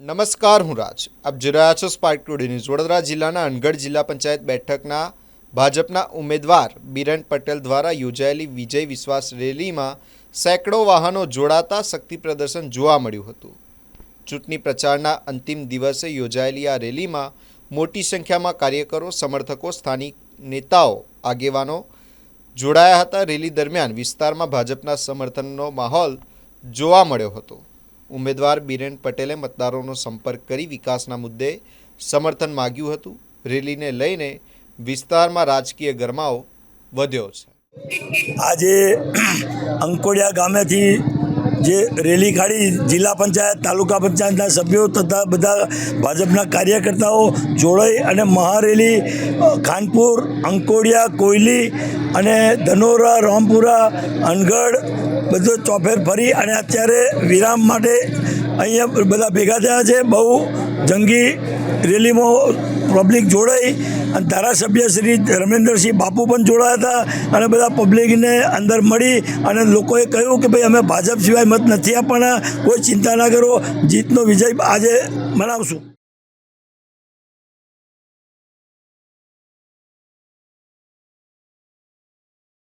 નમસ્કાર, હું રાજ. આપ જોઈ રહ્યા છો સ્પાર્ક ટુડે ન્યૂઝ. વડોદરા જિલ્લાના અનગઢ જિલ્લા પંચાયત બેઠકના ભાજપના ઉમેદવાર બિરેન પટેલ દ્વારા યોજાયેલી વિજય વિશ્વાસ રેલીમાં સેંકડો વાહનો જોડાતા શક્તિ પ્રદર્શન જોવા મળ્યું હતું. ચૂંટણી પ્રચારના અંતિમ દિવસે યોજાયેલી આ રેલીમાં મોટી સંખ્યામાં કાર્યકરો, સમર્થકો, સ્થાનિક નેતાઓ, આગેવાનો જોડાયા હતા. રેલી દરમિયાન વિસ્તારમાં ભાજપના સમર્થનનો માહોલ જોવા મળ્યો હતો. ઉમેદવાર બિરેન પટેલે મતદારોનો સંપર્ક કરી વિકાસના મુદ્દે સમર્થન માગ્યું હતું. રેલીને લઈને વિસ્તારમાં રાજકીય ગરમાવો વધ્યો છે. આજે અંકોડિયા ગામેથી જે રેલી કાઢી જિલ્લા પંચાયત, તાલુકા પંચાયતના સભ્યો તથા બધા ભાજપના કાર્યકર્તાઓ જોડાઈ અને મહારેલી ખાનપુર, અંકોડિયા, કોયલી અને ધનોરા, રામપુરા, અનગઢ બધો ચોફેર ફરી અને અત્યારે વિરામ માટે અહીંયા બધા ભેગા થયા છે. બહુ જંગી રેલીમાં પબ્લિક જોડાઈ અને ધારાસભ્ય શ્રી ધર્મેન્દ્રસિંહ બાપુ પણ જોડાયા હતા અને બધા પબ્લિકને અંદર મળી અને લોકોએ કહ્યું કે ભાઈ અમે ભાજપ સિવાય મત નથી આપવાના, કોઈ ચિંતા ના કરો, જીતનો વિજય આજે મનાવશું.